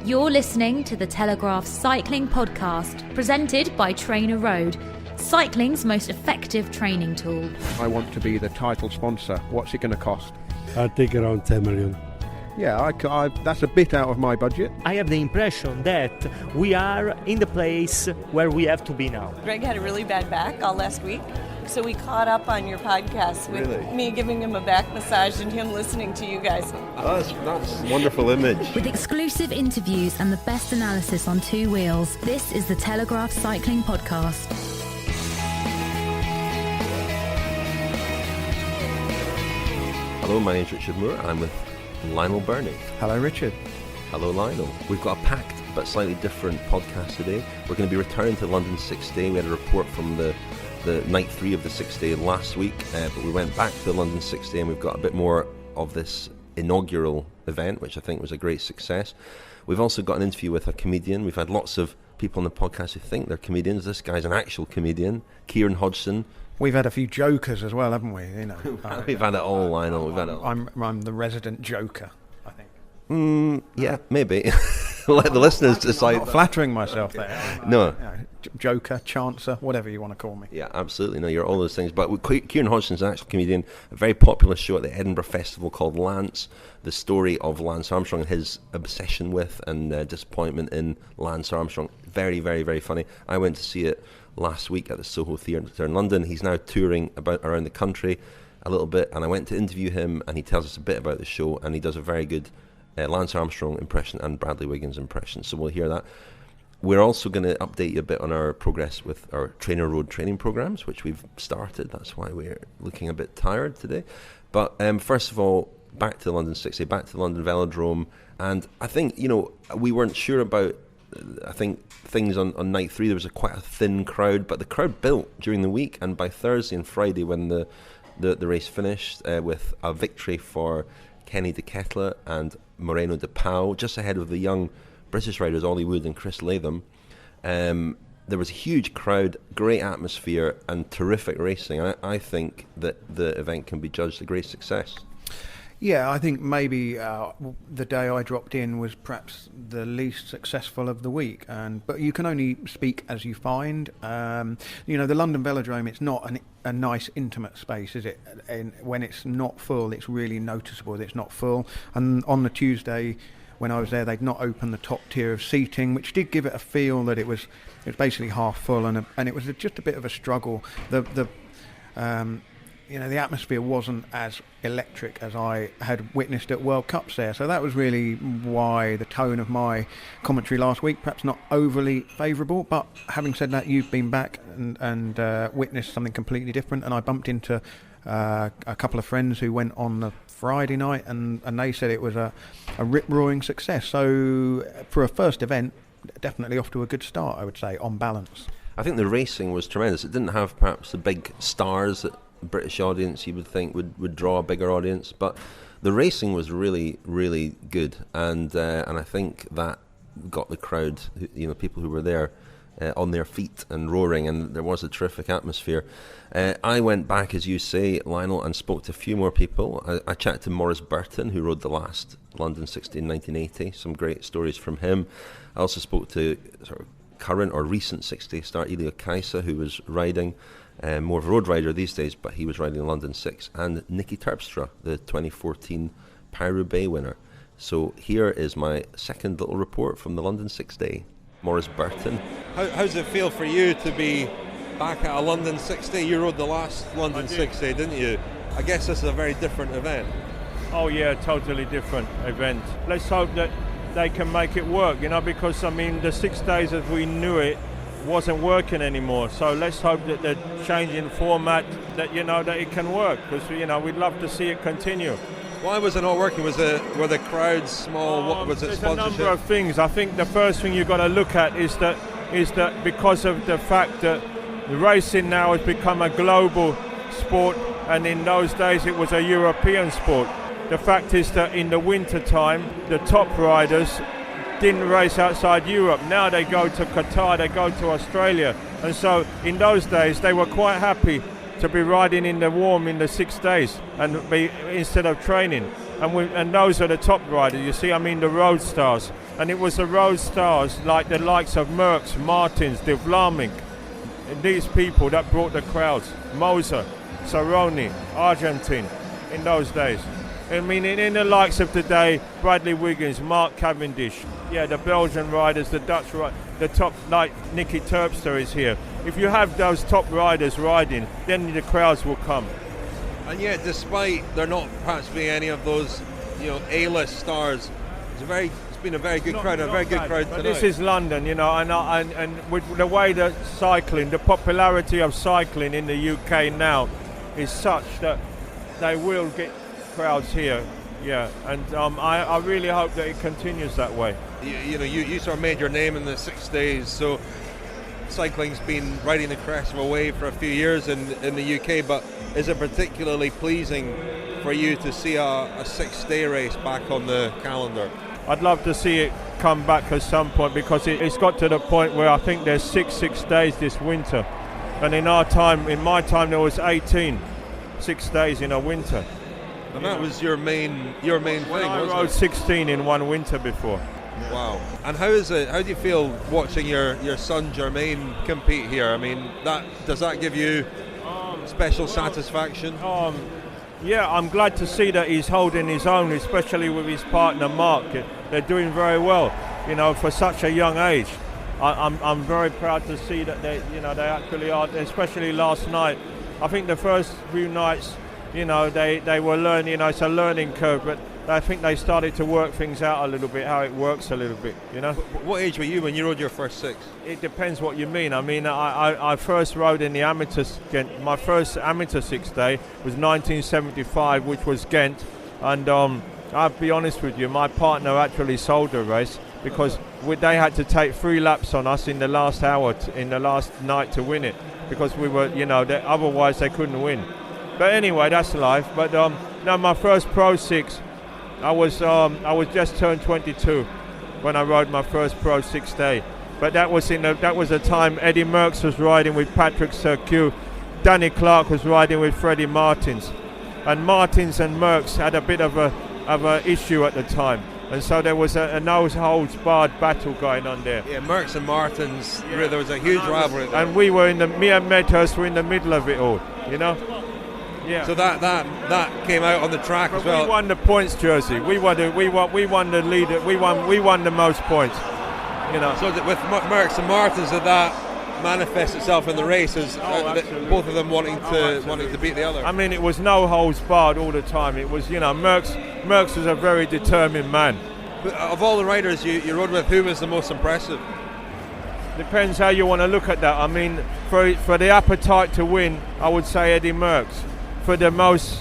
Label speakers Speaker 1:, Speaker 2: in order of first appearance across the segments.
Speaker 1: You're listening to the Telegraph Cycling Podcast, presented by Trainer Road, cycling's most effective training tool.
Speaker 2: I want to be the title sponsor. What's it going to cost?
Speaker 3: I think around 10 million.
Speaker 2: Yeah, that's a bit out of my budget.
Speaker 4: I have the impression that we are in the place where we have to be now.
Speaker 5: Greg had a really bad back all last week, so we caught up on your podcast with me giving him a back massage and him listening to you guys.
Speaker 6: That's a wonderful image.
Speaker 1: With exclusive interviews and the best analysis on two wheels, this is the Telegraph Cycling Podcast.
Speaker 6: Hello, my name's Richard Moore and I'm with Lionel Birnie.
Speaker 2: Hello, Richard.
Speaker 6: Hello, Lionel. We've got a packed but slightly different podcast today. We're going to be returning to London 6 Day. We had a report from the night 3 of the 6 Day last week, but we went back to the London 6 Day and we've got a bit more of this inaugural event, which I think was a great success. We've also got an interview with a comedian. We've had lots of people on the podcast who think they're comedians. This guy's an actual comedian, Kieran Hodgson.
Speaker 2: We've had a few jokers as well, haven't we? You know,
Speaker 6: We've had it all, Lionel. We've had it all.
Speaker 2: I'm the resident joker, I think.
Speaker 6: Yeah, maybe. Let the listeners decide.
Speaker 2: I'm not flattering myself there.
Speaker 6: No.
Speaker 2: Joker, chancer, whatever you want to call me.
Speaker 6: Yeah, absolutely. No, you're all those things. But Kieran Hodgson's an actual comedian. A very popular show at the Edinburgh Festival called Lance. The story of Lance Armstrong and his obsession with and disappointment in Lance Armstrong. Very, very, very funny. I went to see it last week at the Soho Theatre in London. He's now touring around the country a little bit, and I went to interview him, and he tells us a bit about the show, and he does a very good Lance Armstrong impression and Bradley Wiggins impression, so we'll hear that. We're also going to update you a bit on our progress with our Trainer Road training programs, which we've started. That's why we're looking a bit tired today. But first of all, back to London 60, back to the London Velodrome, and I think, we weren't sure about things on night 3. There was quite a thin crowd, but the crowd built during the week, and by Thursday and Friday when the race finished with a victory for Kenny de Ketelaere and Moreno de Pau, just ahead of the young British riders Ollie Wood and Chris Latham. There was a huge crowd, great atmosphere and terrific racing. I think that the event can be judged a great success.
Speaker 2: Yeah, I think maybe the day I dropped in was perhaps the least successful of the week, but you can only speak as you find. The London Velodrome, it's not a nice intimate space, is it? And when it's not full, it's really noticeable that it's not full. And on the Tuesday when I was there, they'd not opened the top tier of seating, which did give it a feel that it was basically half full, and it was just a bit of a struggle. The atmosphere wasn't as electric as I had witnessed at World Cups there. So that was really why the tone of my commentary last week, perhaps not overly favourable. But having said that, you've been back and witnessed something completely different. And I bumped into a couple of friends who went on the Friday night and they said it was a rip-roaring success. So for a first event, definitely off to a good start, I would say, on balance.
Speaker 6: I think the racing was tremendous. It didn't have perhaps the big stars that British audience you would think would draw a bigger audience, but the racing was really, really good, and I think that got the crowd, people who were there on their feet and roaring, and there was a terrific atmosphere. I went back, as you say, Lionel, and spoke to a few more people. I chatted to Maurice Burton, who rode the last London 60 in 1980. Some great stories from him. I also spoke to sort of current or recent 60 star Iljo Keisse, who was riding. More of a road rider these days, but he was riding the London 6, and Niki Terpstra, the 2014 Paris-Roubaix winner. So here is my second little report from the London 6 Day. Maurice Burton.
Speaker 7: How does it feel for you to be back at a London 6 Day? You rode the last London 6 Day, didn't you? I guess this is a very different event.
Speaker 8: Oh yeah, totally different event. Let's hope that they can make it work, because the 6 days as we knew it wasn't working anymore, so let's hope that the change in format that it can work, because we'd love to see it continue.
Speaker 7: Why was it not working? Were the crowds small? What was it?
Speaker 8: There's
Speaker 7: Sponsorship?
Speaker 8: a number of things. I think the first thing you've got to look at is that because of the fact that the racing now has become a global sport, and in those days it was a European sport. The fact is that in the winter time the top riders didn't race outside Europe. Now they go to Qatar, they go to Australia, and so in those days they were quite happy to be riding in the warm in the 6 days and be instead of training. and those are the top riders. You see, I mean the road stars, and it was the road stars like the likes of Merckx, Martins, De Vlaming, these people that brought the crowds. Moser, Saroni, Argentine, in those days. I mean, in the likes of today, Bradley Wiggins, Mark Cavendish, the Belgian riders, the Dutch riders, the top, like Niki Terpstra is here. If you have those top riders riding, then the crowds will come.
Speaker 7: And yet, despite there not perhaps being any of those, A-list stars, it's been a very good crowd, a very good crowd tonight.
Speaker 8: This is London, and with the way that cycling, the popularity of cycling in the UK now is such that they will get crowds here, and I really hope that it continues that way.
Speaker 7: You sort of made your name in the 6 days, so cycling's been riding the crest of a wave for a few years in the UK, but is it particularly pleasing for you to see a 6-day race back on the calendar?
Speaker 8: I'd love to see it come back at some point, because it's got to the point where I think there's 6 days this winter, and in my time there was 18 6 days in a winter.
Speaker 7: And that was your main thing, wasn't it?
Speaker 8: I rode 16 in one winter before.
Speaker 7: Wow. And how do you feel watching your son Germain compete here? I mean, does that give you special satisfaction?
Speaker 8: I'm glad to see that he's holding his own, especially with his partner Mark. They're doing very well, for such a young age. I'm very proud to see that they actually are, especially last night. I think the first few nights, they were learning, it's a learning curve, but I think they started to work things out a little bit, how it works a little bit,
Speaker 7: What age were you when you rode your first 6?
Speaker 8: It depends what you mean. I mean, I first rode in the my first amateur 6 day was 1975, which was Ghent, and I'll be honest with you, my partner actually sold the race, because they had to take 3 laps on us in the last hour, in the last night to win it, because we were, otherwise they couldn't win. But anyway, that's life. But now my first Pro 6, I was just turned 22 when I rode my first Pro 6 day. But that was the time Eddie Merckx was riding with Patrick Surqueux, Danny Clark was riding with Freddie Martins, and Martins and Merckx had a bit of a issue at the time. And so there was a no-holds-barred battle going on there.
Speaker 7: Yeah, Merckx and Martins, there was a huge rivalry there.
Speaker 8: And me and Medhurst were in the middle of it all, Yeah.
Speaker 7: So that came out on the track as well.
Speaker 8: We won the points jersey. We won the leader. We won the most points.
Speaker 7: So with Merckx and Martins, did that manifest itself in the race as both of them wanting to beat the other?
Speaker 8: I mean, it was no holds barred all the time. It was, Merckx was a very determined man.
Speaker 7: But of all the riders you rode with, who was the most impressive?
Speaker 8: Depends how you want to look at that. I mean, for the appetite to win, I would say Eddie Merckx. For the most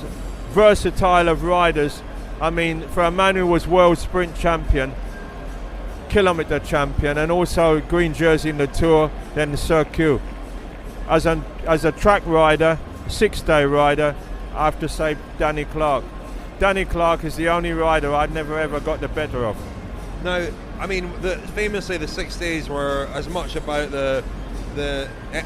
Speaker 8: versatile of riders, I mean, for a man who was world sprint champion, kilometre champion, and also green jersey in the Tour, then Surqueux. As a track rider, 6-day rider, I have to say Danny Clark. Danny Clark is the only rider I'd never ever got the better of.
Speaker 7: Now, I mean, famously the 6 days were as much about the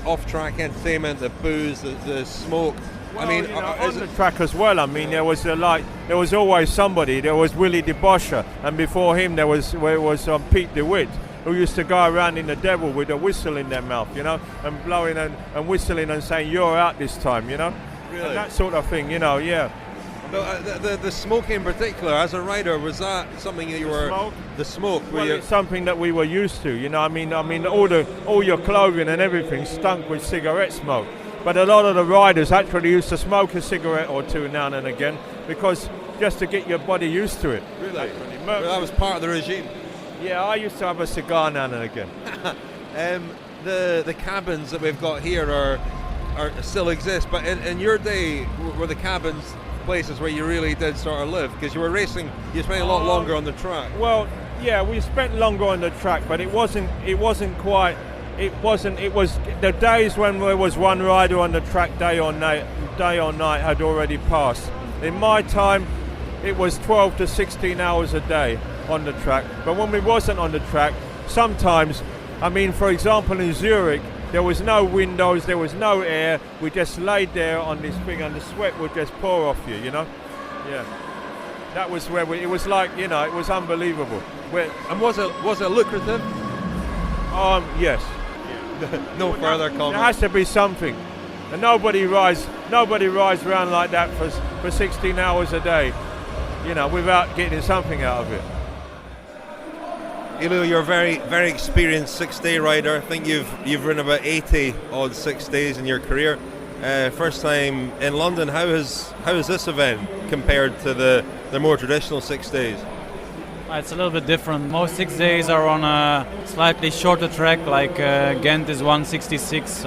Speaker 7: off-track entertainment, the booze, the smoke.
Speaker 8: Well, I mean, on the track as well. I mean, there was always somebody. There was Willie DeBoscher, and before him there was Pete DeWitt, who used to go around in the devil with a whistle in their mouth, and blowing and whistling and saying, "You're out this time,"
Speaker 7: Really?
Speaker 8: And that sort of thing, yeah.
Speaker 7: But the smoke in particular, as a rider, was that something that you were? The smoke.
Speaker 8: It's something that we were used to, I mean, all your clothing and everything stunk with cigarette smoke. But a lot of the riders actually used to smoke a cigarette or two now and again, because just to get your body used to it.
Speaker 7: Really? Well, that was part of the regime.
Speaker 8: Yeah, I used to have a cigar now and again.
Speaker 7: The cabins that we've got here are still exist, but in your day, were the cabins places where you really did sort of live? Because you were racing, you spent a lot longer on the track.
Speaker 8: Well, yeah, we spent longer on the track, but it was the days when there was one rider on the track day or night had already passed. In my time, it was 12 to 16 hours a day on the track. But when we wasn't on the track, sometimes, I mean, for example, in Zurich, there was no windows, there was no air. We just laid there on this thing, and the sweat would just pour off you, Yeah. That was where it was like, it was unbelievable.
Speaker 7: And was it lucrative?
Speaker 8: Yes.
Speaker 7: No further comment.
Speaker 8: There has to be something. And nobody rides around like that for 16 hours a day, without getting something out of it.
Speaker 7: Iljo, you're a very, very experienced 6-day rider. I think you've ridden about 80 odd 6 days in your career. First time in London. How is this event compared to the more traditional 6 days?
Speaker 9: It's a little bit different. Most 6 days are on a slightly shorter track, like Ghent is 166.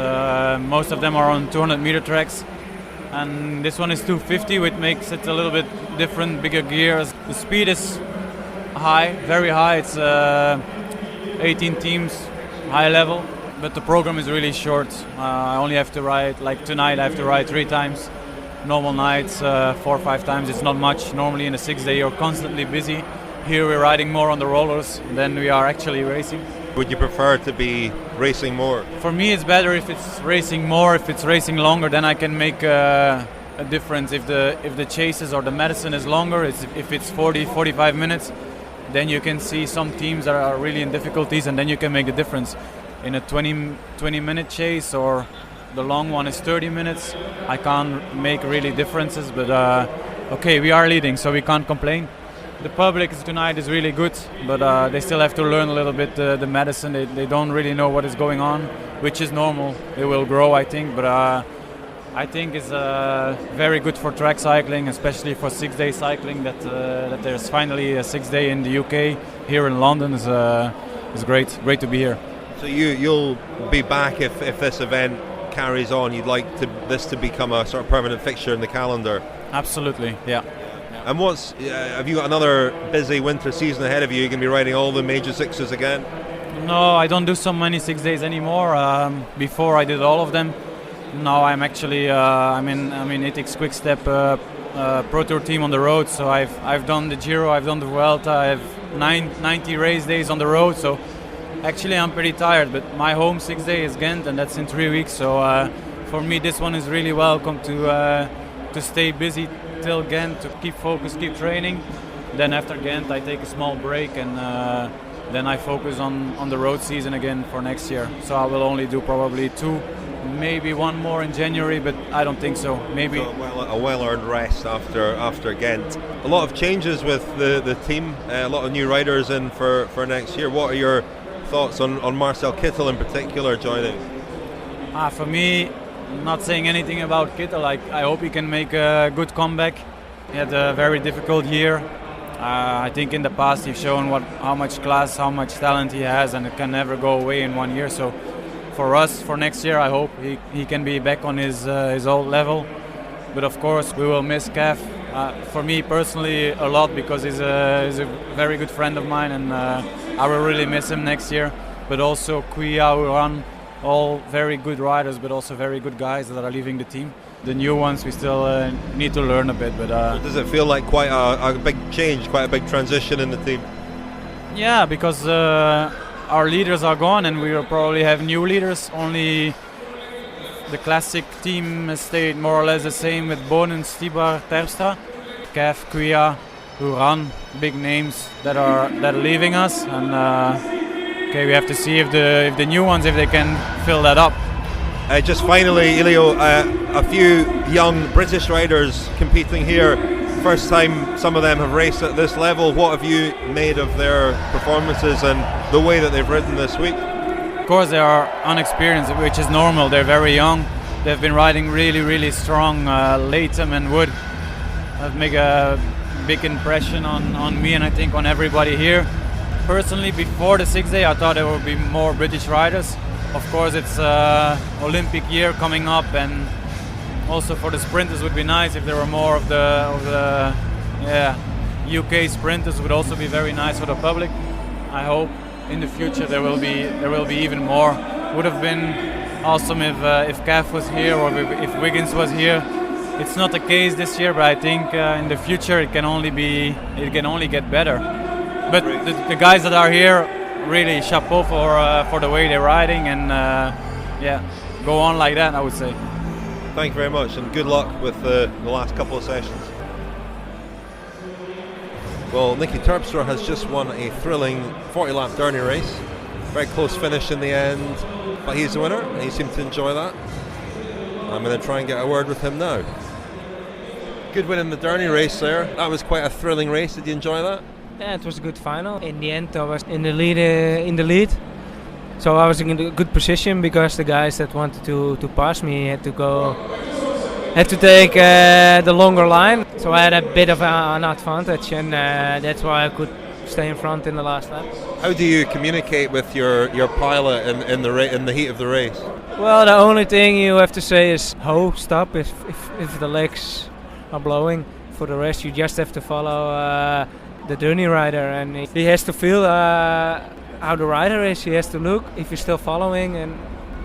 Speaker 9: Most of them are on 200-meter tracks. And this one is 250, which makes it a little bit different, bigger gears. The speed is high, very high. It's 18 teams, high level. But the program is really short. I only have to ride, like tonight I have to ride 3 times. Normal nights, 4 or 5 times, it's not much. Normally in a 6 day you're constantly busy. Here we're riding more on the rollers than we are actually racing.
Speaker 7: Would you prefer to be racing more?
Speaker 9: For me it's better if it's racing more, if it's racing longer, then I can make a difference. If the chases or the medicine is longer, if it's 40-45 minutes, then you can see some teams that are really in difficulties, and then you can make the difference. In a 20-minute chase, or the long one is 30 minutes, I can't make really differences, but okay, we are leading, so we can't complain. The public tonight is really good, but they still have to learn a little bit the medicine. They don't really know what is going on, which is normal. They will grow, I think, but I think it's very good for track cycling, especially for 6-day cycling, that there's finally a 6-day in the UK. Here in London is great to be here.
Speaker 7: So you'll be back if this event carries on. You'd like this to become a sort of permanent fixture in the calendar.
Speaker 9: Absolutely, yeah.
Speaker 7: And have you got another busy winter season ahead of you? You're going to be riding all the major 6s again?
Speaker 9: No, I don't do so many 6 days anymore. Before I did all of them. Now I'm actually I'm in Ethics Quick Step Pro Tour team on the road. So I've done the Giro, I've done the Vuelta, I have 90 race days on the road. So actually I'm pretty tired. But my home 6 day is Ghent, and that's in 3 weeks. So for me this one is really welcome to stay busy till Ghent, to keep focused, keep training. Then after Ghent I take a small break, and then I focus on the road season again for next year. So I will only do probably 2, maybe 1 more in January, but I don't think so. Maybe
Speaker 7: so a well-earned rest after Ghent. A lot of changes with the team, a lot of new riders in for next year. What are your thoughts on Marcel Kittel in particular joining?
Speaker 9: For me, not saying anything about Kittel. I hope he can make a good comeback. He had a very difficult year. I think in the past he's shown how much class, how much talent he has, and it can never go away in 1 year. So for us, for next year, I hope he can be back on his old level. But of course, we will miss Cav. For me personally, a lot, because he's a very good friend of mine, and I will really miss him next year. But also Kuya, Uran, all very good riders, but also very good guys that are leaving the team. The new ones we still need to learn a bit. But
Speaker 7: does it feel like quite a big change, quite a big transition in the team?
Speaker 9: Yeah, because our leaders are gone, and we will probably have new leaders. Only the classic team stayed more or less the same, with Bonen, Stibar, Terpstra, Kev, Kuya, Uran, big names that are leaving us, and okay, we have to see if the new ones, if they can fill that up.
Speaker 7: Just finally, Iljo, a few young British riders competing here. First time some of them have raced at this level. What have you made of their performances and the way that they've ridden this week?
Speaker 9: Of course, they are unexperienced, which is normal. They're very young. They've been riding really, really strong. Latham and Wood have made a big impression on me, and I think on everybody here. Personally, before the 6 day, I thought there would be more British riders. Of course, it's Olympic year coming up, and also for the sprinters, would be nice if there were more of the UK sprinters. Would also be very nice for the public. I hope in the future there will be even more. Would have been awesome if Cav was here, or if Wiggins was here. It's not the case this year, but I think in the future it can only get better. But the guys that are here, really chapeau for the way they're riding, and go on like that, I would say.
Speaker 7: Thank you very much, and good luck with the last couple of sessions. Well, Niki Terpstra has just won a thrilling 40-lap Birnie race. Very close finish in the end, but he's the winner, and he seemed to enjoy that. I'm going to try and get a word with him now. Good win in the Birnie race there. That was quite a thrilling race. Did you enjoy that?
Speaker 10: Yeah, it was a good final. In the end, I was in the lead. So I was in a good position because the guys that wanted to pass me had to take the longer line. So I had a bit of an advantage, and that's why I could stay in front in the last lap.
Speaker 7: How do you communicate with your pilot in the heat of the race?
Speaker 10: Well, the only thing you have to say is "ho, stop" if the legs are blowing. For the rest, you just have to follow the Birnie rider, and he has to feel how the rider is. He has to look if he's still following, and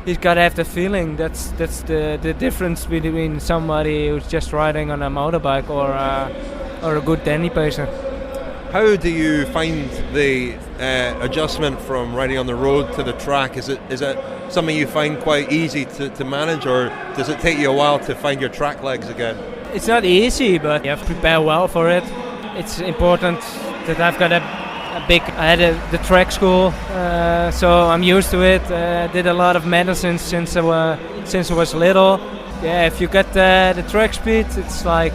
Speaker 10: he's got to have the feeling. That's the difference between somebody who's just riding on a motorbike or a good Birnie pacer.
Speaker 7: How do you find the adjustment from riding on the road to the track? Is it something you find quite easy to manage, or does it take you a while to find your track legs again?
Speaker 10: It's not easy, but you have to prepare well for it. It's important that I've got I had the track school, so I'm used to it. Did a lot of medicine since I was little. Yeah, if you get the track speed, it's like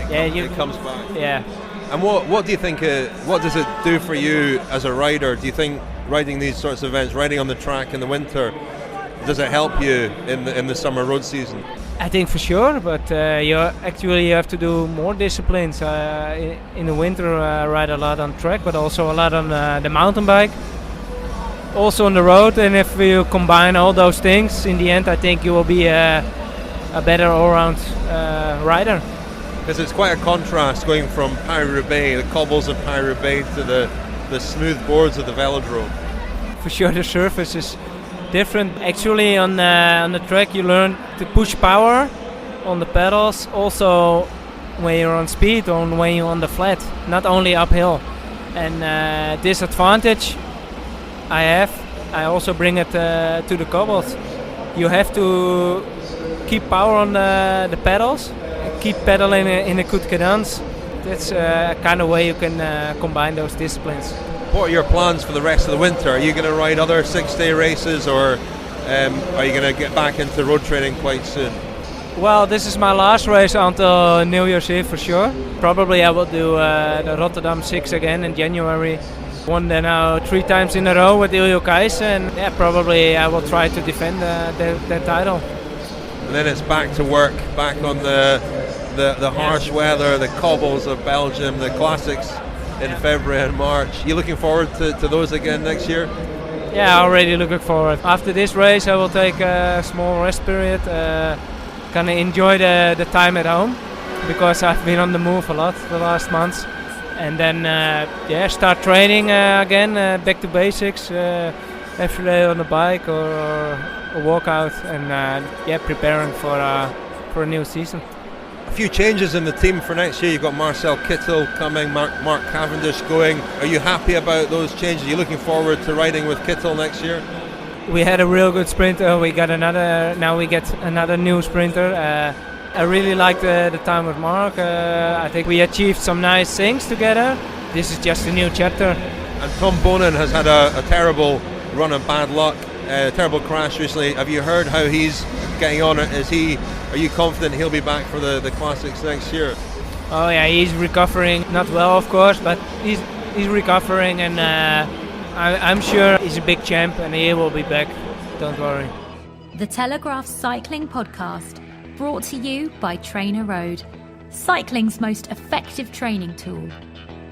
Speaker 7: it comes back.
Speaker 10: Yeah.
Speaker 7: And what do you think? What does it do for you as a rider? Do you think riding these sorts of events, riding on the track in the winter, does it help you in the summer road season?
Speaker 10: I think for sure, but you have to do more disciplines. In the winter, I ride a lot on track, but also a lot on the mountain bike, also on the road. And if you combine all those things, in the end, I think you will be a better all-round rider.
Speaker 7: Because it's quite a contrast going from Paris-Roubaix, the cobbles of Paris-Roubaix, to the smooth boards of the velodrome.
Speaker 10: For sure, the surface is different. Actually, on the track, you learn to push power on the pedals. Also, when you're on speed, or when you're on the flat, not only uphill. And this advantage I also bring it to the cobbles. You have to keep power on the pedals. Keep pedaling in a good cadence. That's a kind of way you can combine those disciplines.
Speaker 7: What are your plans for the rest of the winter? Are you going to ride other 6-day races, or are you going to get back into road training quite soon?
Speaker 10: Well, this is my last race until New Year's Eve for sure. Probably I will do the Rotterdam 6 again in January. Won there now 3 times in a row with Iljo Keisse, and probably I will try to defend the title.
Speaker 7: And then it's back to work, back on the harsh weather, the cobbles of Belgium, the classics in February and March. You looking forward to those again next year?
Speaker 10: Yeah, already looking forward. After this race, I will take a small rest period. Gonna enjoy the time at home because I've been on the move a lot the last months. And then start training again, back to basics. Every day on the bike or a walkout, and preparing for a new season.
Speaker 7: A few changes in the team for next year. You've got Marcel Kittel coming, Mark Cavendish going. Are you happy about those changes? Are you looking forward to riding with Kittel next year?
Speaker 10: We had a real good sprinter. We get another new sprinter. I really liked the time with Mark. I think we achieved some nice things together. This is just a new chapter.
Speaker 7: And Tom Bonin has had a terrible run of bad luck, a terrible crash recently. Have you heard how he's getting on? Are you confident he'll be back for the classics next year?
Speaker 10: Oh yeah, he's recovering. Not well, of course, but he's recovering, and I'm sure he's a big champ, and he will be back. Don't worry.
Speaker 1: The Telegraph Cycling Podcast, brought to you by Trainer Road, cycling's most effective training tool.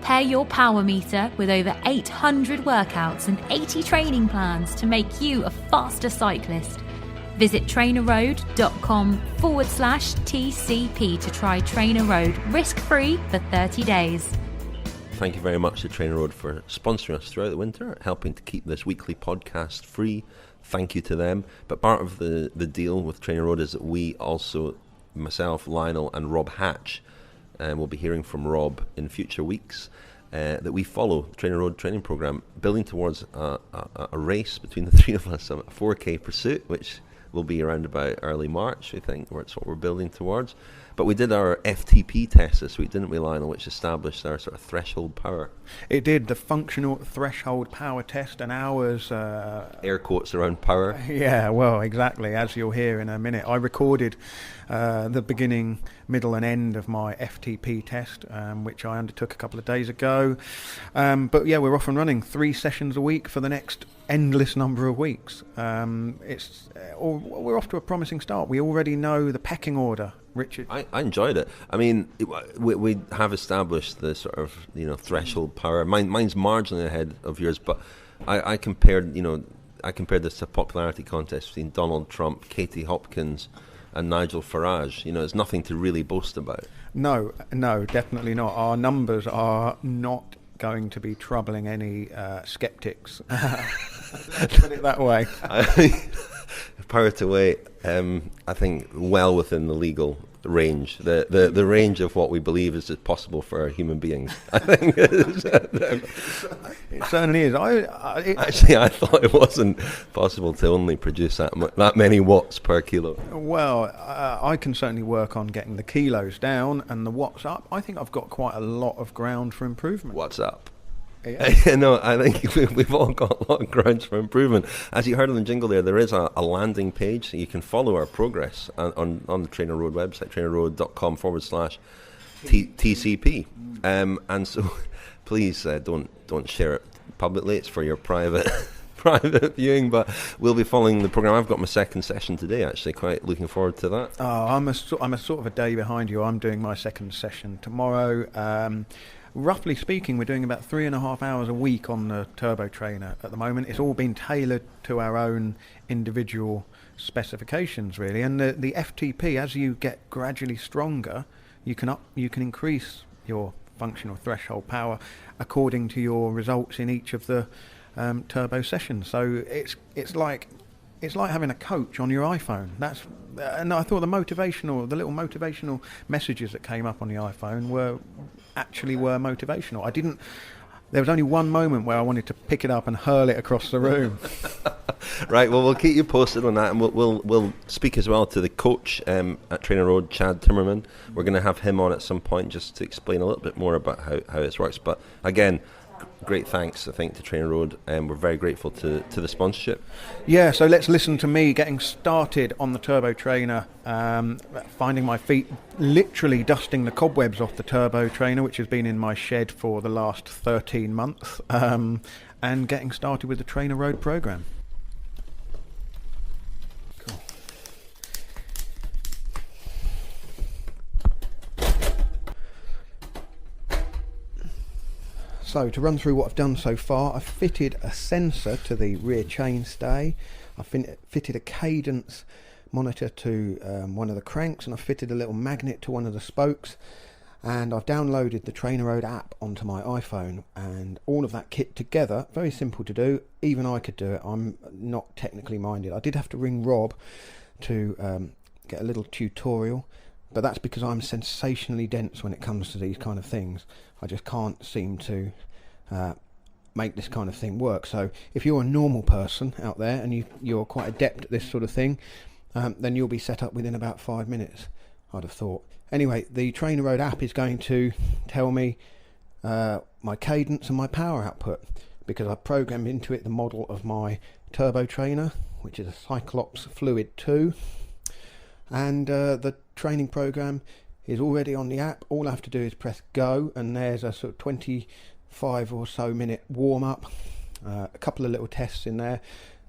Speaker 1: Pair your power meter with over 800 workouts and 80 training plans to make you a faster cyclist. Visit trainerroad.com/TCP to try Trainer Road risk-free for 30 days.
Speaker 6: Thank you very much to Trainer Road for sponsoring us throughout the winter, helping to keep this weekly podcast free. Thank you to them. But part of the deal with Trainer Road is that we also, myself, Lionel and Rob Hatch, we'll be hearing from Rob in future weeks, that we follow the Trainer Road training program, building towards a race between the three of us, a 4K pursuit, which will be around about early March, I think. That's what we're building towards. But we did our FTP test this week, didn't we, Lionel, which established our sort of threshold power.
Speaker 2: It did, the functional threshold power test, and ours...
Speaker 6: air quotes around power.
Speaker 2: Yeah, well, exactly, as you'll hear in a minute. I recorded the beginning, middle and end of my FTP test, which I undertook a couple of days ago. But yeah, we're off and running 3 sessions a week for the next endless number of weeks. We're off to a promising start. We already know the pecking order. Richard,
Speaker 6: I enjoyed it. I mean, we have established the sort of threshold power. Mine's marginally ahead of yours, but I compared this to a popularity contest between Donald Trump, Katie Hopkins, and Nigel Farage. It's nothing to really boast about. No,
Speaker 2: definitely not. Our numbers are not going to be troubling any skeptics. Let's put it that way.
Speaker 6: Power to weight, I think, well within the legal range, the range of what we believe is possible for human beings. I think
Speaker 2: it certainly is.
Speaker 6: I thought it wasn't possible to only produce that many watts per kilo.
Speaker 2: Well, I can certainly work on getting the kilos down and the watts up. I think I've got quite a lot of ground for improvement.
Speaker 6: What's up? Yeah. No, I think we've all got a lot of grounds for improvement. As you heard on the jingle there is a landing page, so you can follow our progress on the Trainer Road website, trainerroad.com/TCP. And so please don't share it publicly. It's for your private viewing, but we'll be following the program. I've got my second session today, actually. Quite looking forward to that.
Speaker 2: Oh, I'm a sort of a day behind you. I'm doing my second session tomorrow. Roughly speaking, we're doing about 3.5 hours a week on the Turbo Trainer at the moment. It's all been tailored to our own individual specifications, really. And the FTP, as you get gradually stronger, you can increase your functional threshold power according to your results in each of the turbo sessions. So it's like having a coach on your iPhone. And I thought the little motivational messages that came up on the iPhone were motivational. There was only one moment where I wanted to pick it up and hurl it across the room.
Speaker 6: Right, well, we'll keep you posted on that, and we'll speak as well to the coach at Trainer Road, Chad Timmerman. We're going to have him on at some point just to explain a little bit more about how this works. But again, great thanks, I think, to Trainer Road, and we're very grateful to the sponsorship.
Speaker 2: Yeah, so let's listen to me getting started on the Turbo Trainer, finding my feet, literally dusting the cobwebs off the Turbo Trainer, which has been in my shed for the last 13 months, and getting started with the Trainer Road program. Cool. So to run through what I've done so far, I've fitted a sensor to the rear chainstay, I've fitted a cadence monitor to one of the cranks, and I've fitted a little magnet to one of the spokes, and I've downloaded the Trainer Road app onto my iPhone, and all of that kit together, very simple to do, even I could do it. I'm not technically minded. I did have to ring Rob to get a little tutorial, but that's because I'm sensationally dense when it comes to these kind of things. I just can't seem to make this kind of thing work. So if you're a normal person out there and you're quite adept at this sort of thing, then you'll be set up within about 5 minutes, I'd have thought. Anyway, the Trainer Road app is going to tell me my cadence and my power output, because I've programmed into it the model of my Turbo Trainer, which is a Cyclops Fluid 2, and the training program is already on the app. All I have to do is press go, and there's a sort of 25 or so minute warm up, a couple of little tests in there,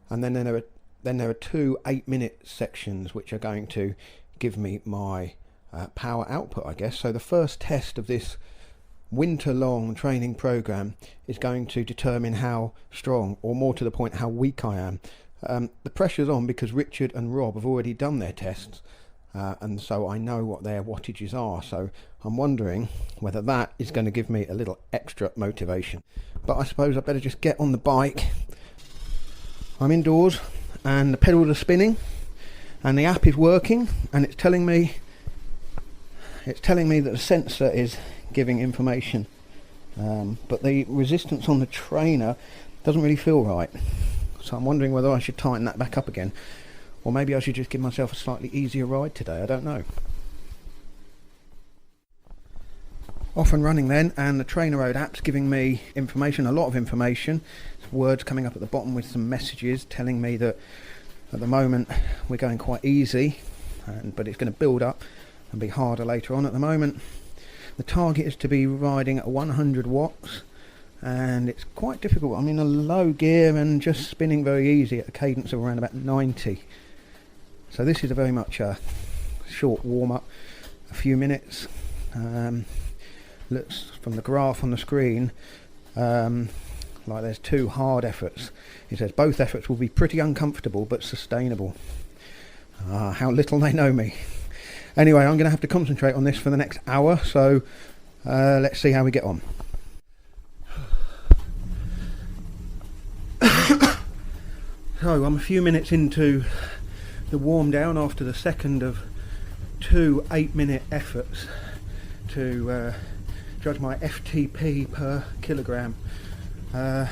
Speaker 2: and then there are 2 8-minute sections which are going to give me my power output, I guess. So the first test of this winter-long training program is going to determine how strong, or more to the point, how weak I am. The pressure's on because Richard and Rob have already done their tests, and so I know what their wattages are. So I'm wondering whether that is going to give me a little extra motivation. But I suppose I better just get on the bike. I'm indoors and the pedals are spinning and the app is working, and it's telling me that the sensor is giving information, but the resistance on the trainer doesn't really feel right. So I'm wondering whether I should tighten that back up again. Or maybe I should just give myself a slightly easier ride today, I don't know. Off and running then, and the Trainer Road app's giving me information, a lot of information. Words coming up at the bottom with some messages telling me that at the moment we're going quite easy, but it's going to build up and be harder later on. At the moment the target is to be riding at 100 watts, and it's quite difficult. I'm in a low gear and just spinning very easy at a cadence of around about 90. So this is a very much a short warm-up, a few minutes. Looks from the graph on the screen like there's two hard efforts. It says both efforts will be pretty uncomfortable but sustainable. How little they know me. Anyway, I'm going to have to concentrate on this for the next hour, so let's see how we get on. So I'm a few minutes into the warm down after the second of 2 8-minute efforts to judge my FTP per kilogram. I'm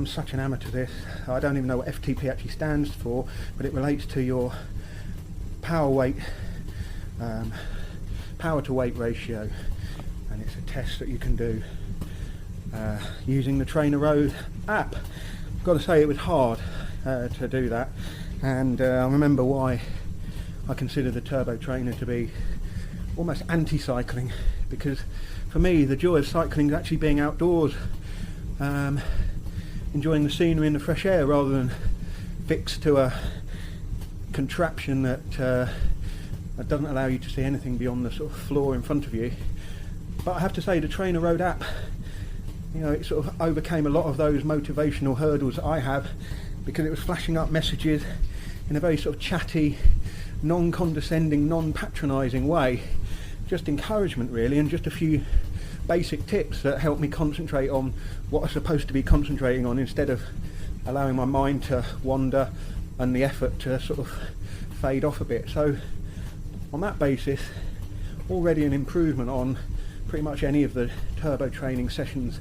Speaker 2: such an amateur this. I don't even know what FTP actually stands for, but it relates to your power to weight ratio, and it's a test that you can do using the Trainer Road app. I've got to say it was hard to do that, and I remember why I consider the Turbo Trainer to be almost anti-cycling, because for me the joy of cycling is actually being outdoors, enjoying the scenery and the fresh air rather than fixed to a contraption that doesn't allow you to see anything beyond the sort of floor in front of you. But I have to say the Trainer Road app, it sort of overcame a lot of those motivational hurdles that I have, because it was flashing up messages in a very sort of chatty, non-condescending, non-patronising way, just encouragement really, and just a few basic tips that help me concentrate on what I'm supposed to be concentrating on, instead of allowing my mind to wander and the effort to sort of fade off a bit. So on that basis, already an improvement on pretty much any of the turbo training sessions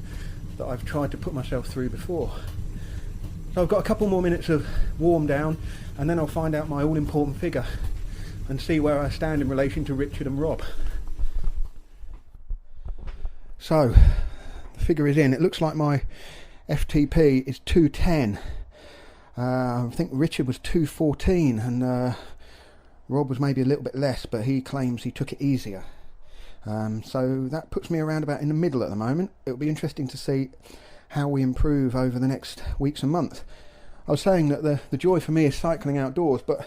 Speaker 2: that I've tried to put myself through before. So I've got a couple more minutes of warm down, and then I'll find out my all-important figure and see where I stand in relation to Richard and Rob. So the figure is in. It looks like my FTP is 210. I think Richard was 214, and Rob was maybe a little bit less, but he claims he took it easier. So that puts me around about in the middle at the moment. It'll be interesting to see how we improve over the next weeks and months. I was saying that the joy for me is cycling outdoors, but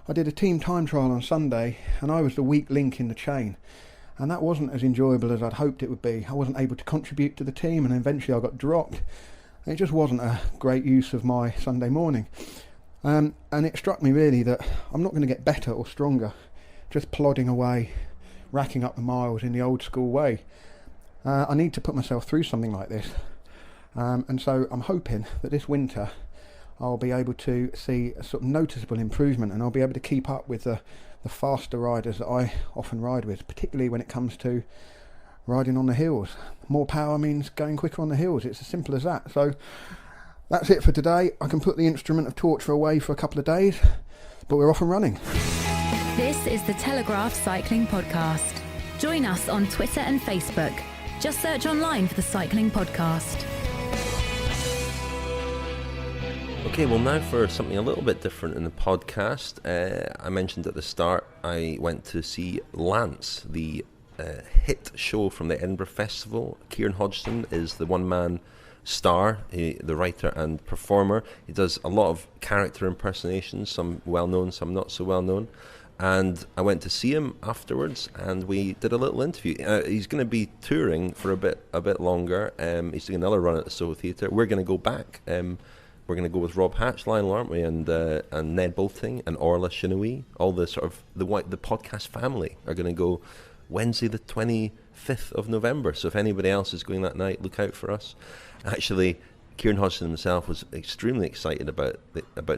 Speaker 2: I did a team time trial on Sunday, and I was the weak link in the chain, and that wasn't as enjoyable as I'd hoped it would be. I wasn't able to contribute to the team, and eventually I got dropped. It just wasn't a great use of my Sunday morning. And it struck me really that I'm not going to get better or stronger just plodding away, racking up the miles in the old school way. I need to put myself through something like this, and so I'm hoping that this winter I'll be able to see a sort of noticeable improvement, and I'll be able to keep up with the faster riders that I often ride with, particularly when it comes to riding on the hills. More power means going quicker on the hills. It's as simple as that. So that's it for today. I can put the instrument of torture away for a couple of days, but we're off and running.
Speaker 1: This is the Telegraph Cycling Podcast. Join us on Twitter and Facebook. Just search online for the Cycling Podcast.
Speaker 6: Okay, well now for something a little bit different in the podcast. I mentioned at the start I went to see Lance, the hit show from the Edinburgh Festival. Kieran Hodgson is the one-man star, the writer and performer. He does a lot of character impersonations, some well-known, some not so well-known. And I went to see him afterwards, and we did a little interview. He's going to be touring for a bit longer. He's doing another run at the Soho Theatre. We're going to go back. We're going to go with Rob Hatch, Lionel, aren't we? And Ned Bolting and Orla Shinawee. All the sort of the podcast family are going to go Wednesday the 25th of November. So if anybody else is going that night, look out for us. Actually, Kieran Hodgson himself was extremely excited about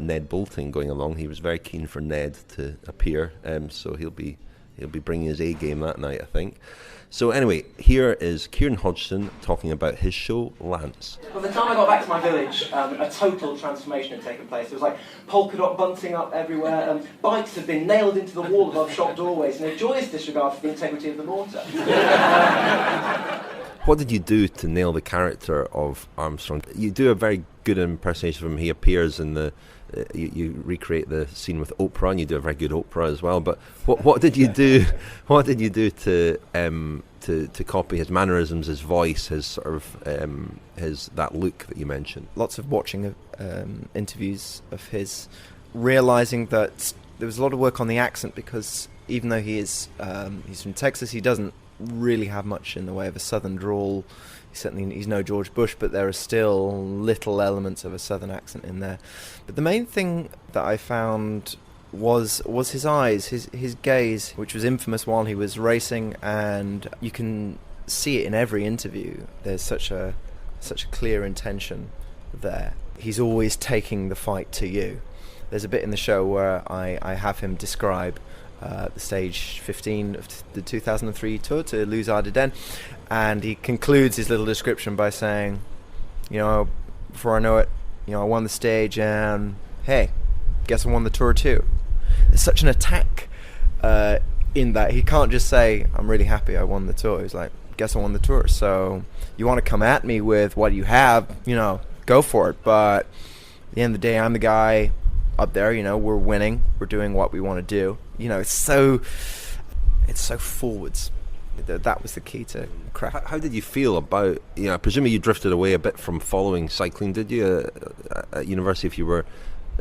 Speaker 6: Ned Bolting going along. He was very keen for Ned to appear, so he'll be He'll be bringing his A game that night, I think. So anyway, here is Kieran Hodgson talking about his show, Lance.
Speaker 11: By the time I got back to my village, a total transformation had taken place. There was like polka dot bunting up everywhere, bikes had been nailed into the wall above shop doorways in a joyous disregard for the integrity of the mortar.
Speaker 6: What did you do to nail the character of Armstrong? You do a very good impersonation of him. He appears in the... You recreate the scene with Oprah, and you do a very good Oprah as well. But what did you do? What did you do to copy his mannerisms, his voice, his sort of his that look that you mentioned?
Speaker 12: Lots of watching interviews of his, realizing that there was a lot of work on the accent, because even though he's from Texas, he doesn't really have much in the way of a southern drawl. He's no George Bush, but there are still little elements of a southern accent in there. But the main thing that I found was his eyes, his gaze, which was infamous while he was racing, and you can see it in every interview. There's such a clear intention there. He's always taking the fight to you. There's a bit in the show where I have him describe the stage 15 of the 2003 Tour to Les Ardennes, and he concludes his little description by saying, before I know it, I won the stage, and hey, guess I won the Tour too. There's such an attack in that. He can't just say, I'm really happy I won the Tour. He's like, guess I won the Tour. So you want to come at me with what you have, go for it. But at the end of the day, I'm the guy up there, we're winning, we're doing what we want to do. It's so forwards. That was the key to crack.
Speaker 6: How did you feel about, presumably you drifted away a bit from following cycling, did you? At university, if you were,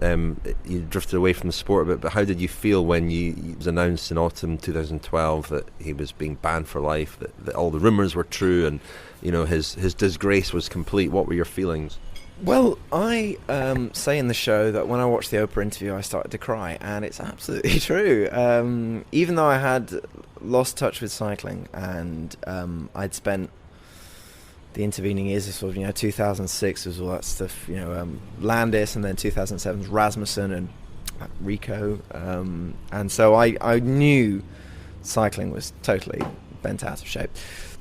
Speaker 6: you drifted away from the sport a bit, but how did you feel when it was announced in autumn 2012 that he was being banned for life, that all the rumours were true, and, his disgrace was complete? What were your feelings?
Speaker 12: Well, I say in the show that when I watched the Oprah interview, I started to cry, and it's absolutely true. Even though I had lost touch with cycling, and I'd spent the intervening years of sort of, 2006 was all that stuff, Landis, and then 2007 was Rasmussen and Rico, and so I knew cycling was totally bent out of shape,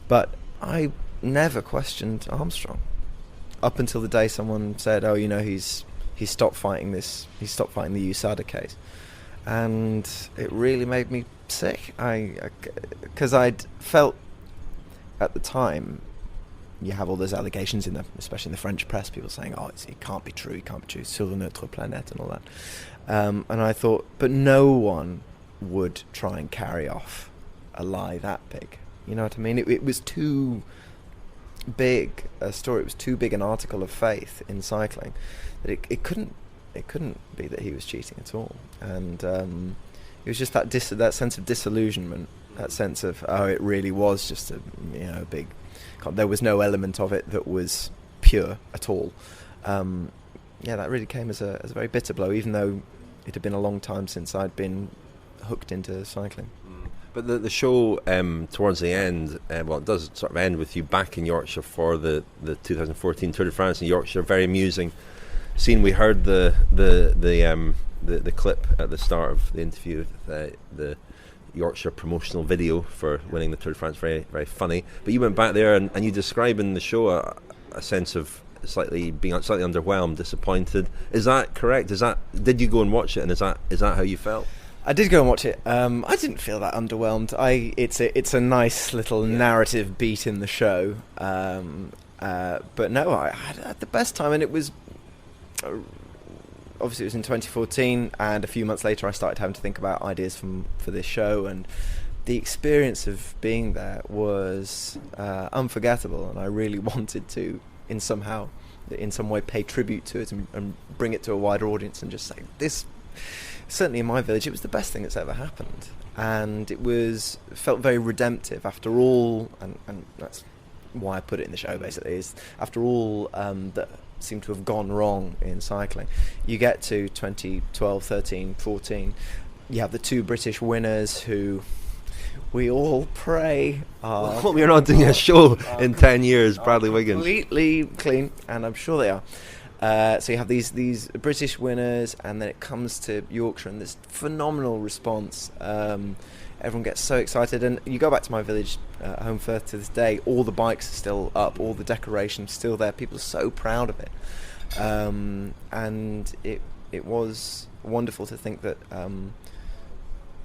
Speaker 12: but I never questioned Armstrong. Up until the day someone said, "Oh, he's stopped fighting this. He stopped fighting the USADA case," and it really made me sick. Because I'd felt at the time, you have all those allegations especially in the French press, people saying, "Oh, it can't be true. It can't be true. Sur notre planète," and all that. And I thought, but no one would try and carry off a lie that big. You know what I mean? It was too big a story. It was too big an article of faith in cycling that it couldn't be that he was cheating at all. And it was just that sense of disillusionment, that sense of, oh, it really was just a big. There was no element of it that was pure at all. That really came as a very bitter blow, even though it had been a long time since I'd been hooked into cycling.
Speaker 6: But the show, towards the end, it does sort of end with you back in Yorkshire for the 2014 Tour de France in Yorkshire. Very amusing scene. We heard the clip at the start of the interview, the Yorkshire promotional video for winning the Tour de France. Very, very funny. But you went back there and you describe in the show a sense of being slightly underwhelmed, disappointed. Is that correct? Did you go and watch it, and is that how you felt?
Speaker 12: I did go and watch it. I didn't feel that underwhelmed. It's a nice little narrative beat in the show. But no, I had the best time, and it was obviously it was in 2014, and a few months later I started having to think about ideas for this show, and the experience of being there was unforgettable, and I really wanted to in some way pay tribute to it and bring it to a wider audience and just say this. Certainly in my village, it was the best thing that's ever happened, and it felt very redemptive after all, and that's why I put it in the show. Basically, is after all that seemed to have gone wrong in cycling, you get to 2012, 13, 14. You have the two British winners who we all pray are.
Speaker 6: Well, we're not doing a show in 10 years. Bradley Wiggins,
Speaker 12: completely clean, and I'm sure they are. So you have these British winners, and then it comes to Yorkshire and this phenomenal response. everyone gets so excited. And you go back to my village, Home Firth, to this day, all the bikes are still up, all the decorations still there. People are so proud of it. And it was wonderful to think that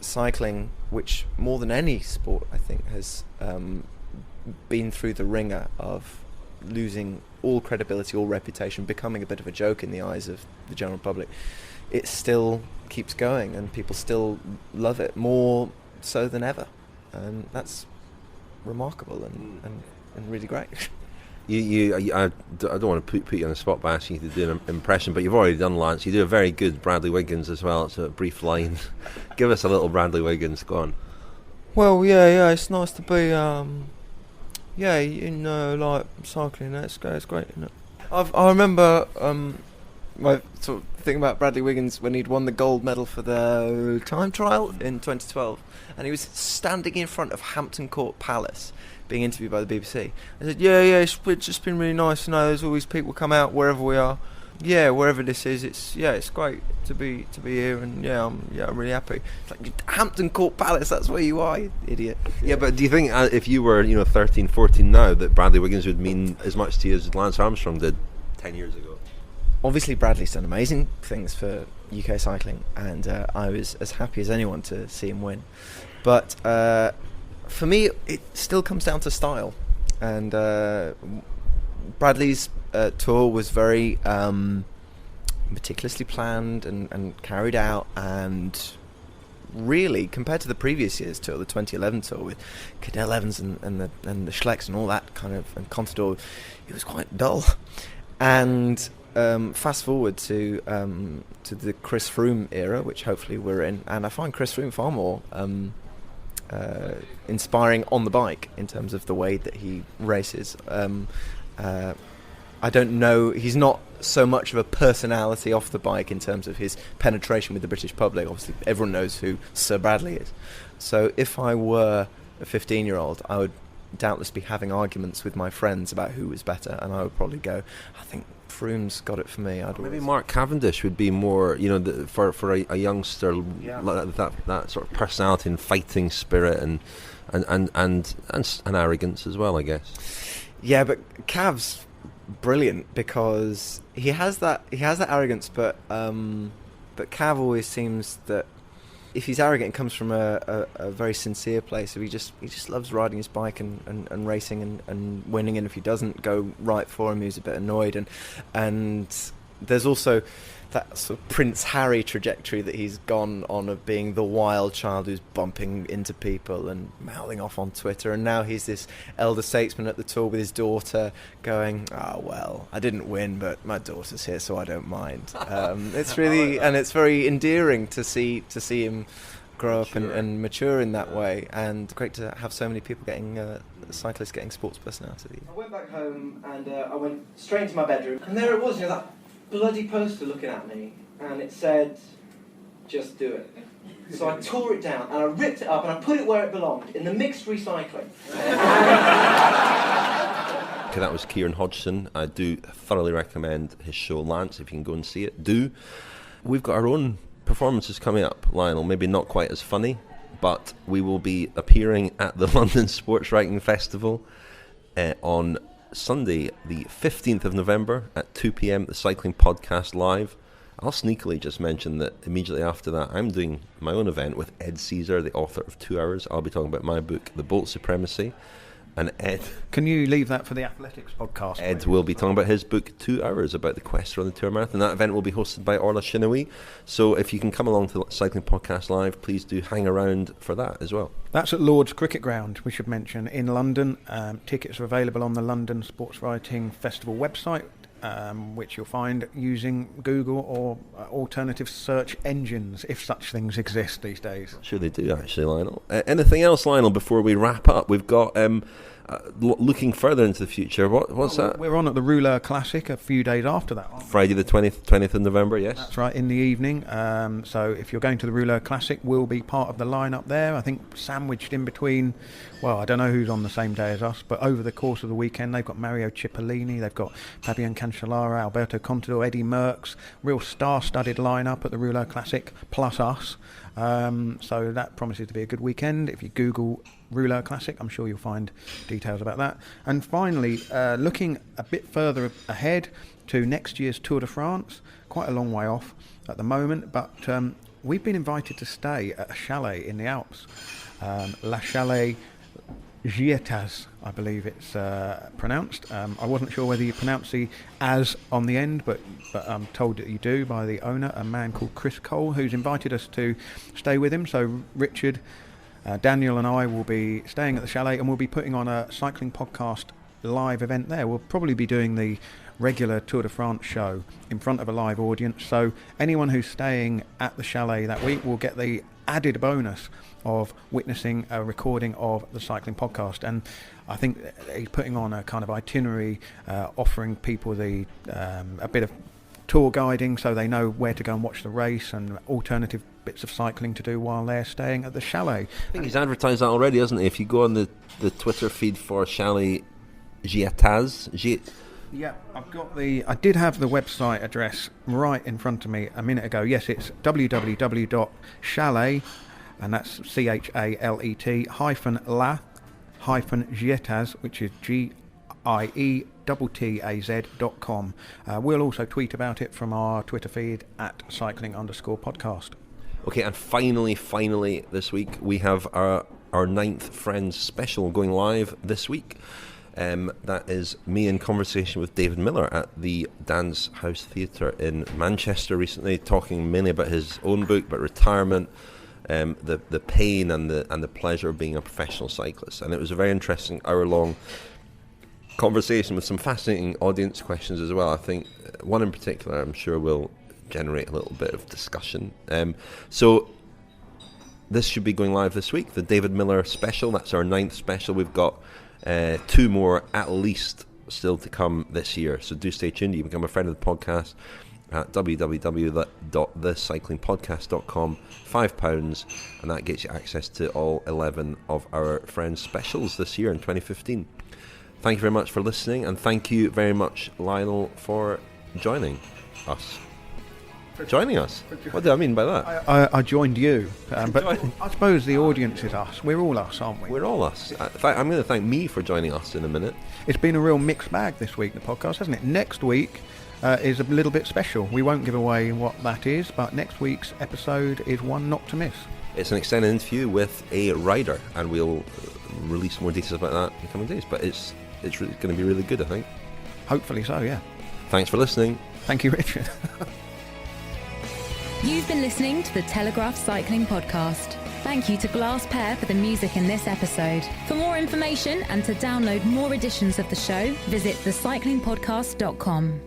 Speaker 12: cycling, which more than any sport I think has been through the ringer of losing all credibility, all reputation, becoming a bit of a joke in the eyes of the general public, it still keeps going and people still love it more so than ever, and that's remarkable and really great.
Speaker 6: I don't want to put you on the spot by asking you to do an impression, but you've already done Lance. You do a very good Bradley Wiggins as well. It's a brief line. Give us a little Bradley Wiggins. Go on.
Speaker 12: Well, yeah, it's nice to be, like cycling. It's great, isn't it? I remember my sort of thing about Bradley Wiggins when he'd won the gold medal for the time trial in 2012, and he was standing in front of Hampton Court Palace being interviewed by the BBC. I said, it's just been really nice to know there's always people come out wherever we are. Yeah, wherever this is, it's great to be here, and I'm really happy. It's like Hampton Court Palace, that's where you are, you idiot.
Speaker 6: Yeah, but do you think if you were 13, 14 now, that Bradley Wiggins would mean as much to you as Lance Armstrong did 10 years ago?
Speaker 12: Obviously Bradley's done amazing things for UK cycling, and I was as happy as anyone to see him win. But for me, it still comes down to style, and Bradley's tour was very meticulously planned and carried out, and really, compared to the previous year's tour, the 2011 tour with Cadell Evans and the Schlecks and all that kind of, and Contador, it was quite dull. And fast forward to the Chris Froome era, which hopefully we're in, and I find Chris Froome far more inspiring on the bike in terms of the way that he races. I don't know, he's not so much of a personality off the bike in terms of his penetration with the British public. Obviously everyone knows who Sir Bradley is, so if I were a 15-year-old, I would doubtless be having arguments with my friends about who was better, and I would probably go, I think Froome's got it for me.
Speaker 6: Maybe Mark Cavendish would be more, for a youngster, that sort of personality and fighting spirit and arrogance as well, I guess.
Speaker 12: Yeah, but Cav's brilliant because he has that arrogance, but Cav always seems that if he's arrogant, it comes from a very sincere place. So he just loves riding his bike and racing and winning, and if he doesn't go right for him, he's a bit annoyed. And there's also that sort of Prince Harry trajectory that he's gone on of being the wild child who's bumping into people and mouthing off on Twitter, and now he's this elder statesman at the tour with his daughter going, well, I didn't win, but my daughter's here, so I don't mind. It's really, and it's very endearing to see him grow up and mature in that way, and great to have so many people cyclists getting sports personality.
Speaker 11: I went back home and I went straight into my bedroom, and there it was, that bloody poster looking at me, and it said, just do it. So I tore it down and I ripped it up and I put it where it belonged, in the mixed recycling.
Speaker 6: Okay, that was Kieran Hodgson. I do thoroughly recommend his show Lance, if you can go and see it. We've got our own performances coming up, Lionel, maybe not quite as funny, but we will be appearing at the London Sports Writing Festival on Sunday, the 15th of November at 2 p.m, the Cycling Podcast Live. I'll sneakily just mention that immediately after that, I'm doing my own event with Ed Caesar, the author of 2 Hours. I'll be talking about my book, The Bolt Supremacy. And Ed...
Speaker 2: Can you leave that for the Athletics podcast?
Speaker 6: Ed will be talking about his book, 2 Hours, about the quest for the Tour Marathon. That event will be hosted by Orla Shinoui. So if you can come along to the Cycling Podcast Live, please do hang around for that as well.
Speaker 2: That's at Lord's Cricket Ground, we should mention, in London. Tickets are available on the London Sports Writing Festival website, which you'll find using Google or alternative search engines, if such things exist these days.
Speaker 6: Sure they do, actually, Lionel. Anything else, Lionel, before we wrap up? We've got looking further into the future, what's that?
Speaker 2: We're on at the Rouleur Classic a few days after that.
Speaker 6: Friday the 20th of November, yes?
Speaker 2: That's right, in the evening. So if you're going to the Rouleur Classic, we'll be part of the lineup there. I think sandwiched in between, well, I don't know who's on the same day as us, but over the course of the weekend, they've got Mario Cipollini, they've got Fabian Cancellara, Alberto Contador, Eddie Merckx, real star-studded lineup at the Rouleur Classic, plus us. So that promises to be a good weekend. If you Google Rouleur Classic, I'm sure you'll find details about that. And finally, looking a bit further ahead to next year's Tour de France, quite a long way off at the moment, but we've been invited to stay at a chalet in the Alps, La Chalet Gietas, I believe it's pronounced. I wasn't sure whether you pronounce the as on the end, but I'm told that you do by the owner, a man called Chris Cole, who's invited us to stay with him. So Richard, Daniel and I will be staying at the chalet, and we'll be putting on a cycling podcast live event there. We'll probably be doing the regular Tour de France show in front of a live audience. So anyone who's staying at the chalet that week will get the added bonus of witnessing a recording of the cycling podcast. And I think he's putting on a kind of itinerary, offering people the a bit of tour guiding so they know where to go and watch the race, and alternative bits of cycling to do while they're staying at the chalet.
Speaker 6: I think he's advertised that already, hasn't he? If you go on the Twitter feed for Chalet Gietas,
Speaker 2: yeah, I did have the website address right in front of me a minute ago. Yes, it's www.chalet, and that's CHALET-la-Gietas, which is GIETTAZ.com. We'll also tweet about it from our Twitter feed at cycling_podcast.
Speaker 6: Okay, and finally this week we have our 9th Friends special going live this week. That is me in conversation with David Miller at the Dan's House Theatre in Manchester recently, talking mainly about his own book, but retirement, the pain and the pleasure of being a professional cyclist. And it was a very interesting hour-long conversation with some fascinating audience questions as well. I think one in particular I'm sure will generate a little bit of discussion. So this should be going live this week, the David Miller special. That's our 9th special. We've got 2 more at least still to come this year, so do stay tuned. You can become a friend of the podcast at www.thecyclingpodcast.com. £5, and that gets you access to all 11 of our Friends specials this year in 2015. Thank you very much for listening, and thank you very much, Lionel, for joining us. What do I mean by that?
Speaker 2: I joined you, but I suppose the audience is us. We're all us, aren't we?
Speaker 6: We're all us. In fact, I'm going to thank me for joining us in a minute.
Speaker 2: It's been a real mixed bag this week, the podcast, hasn't it? Next week is a little bit special. We won't give away what that is, but next week's episode is one not to miss.
Speaker 6: It's an extended interview with a rider, and we'll release more details about that in the coming days. But it's going to be really good, I think.
Speaker 2: Hopefully so, yeah.
Speaker 6: Thanks for listening.
Speaker 2: Thank you, Richard.
Speaker 1: You've been listening to the Telegraph Cycling Podcast. Thank you to Glass Pear for the music in this episode. For more information and to download more editions of the show, visit thecyclingpodcast.com.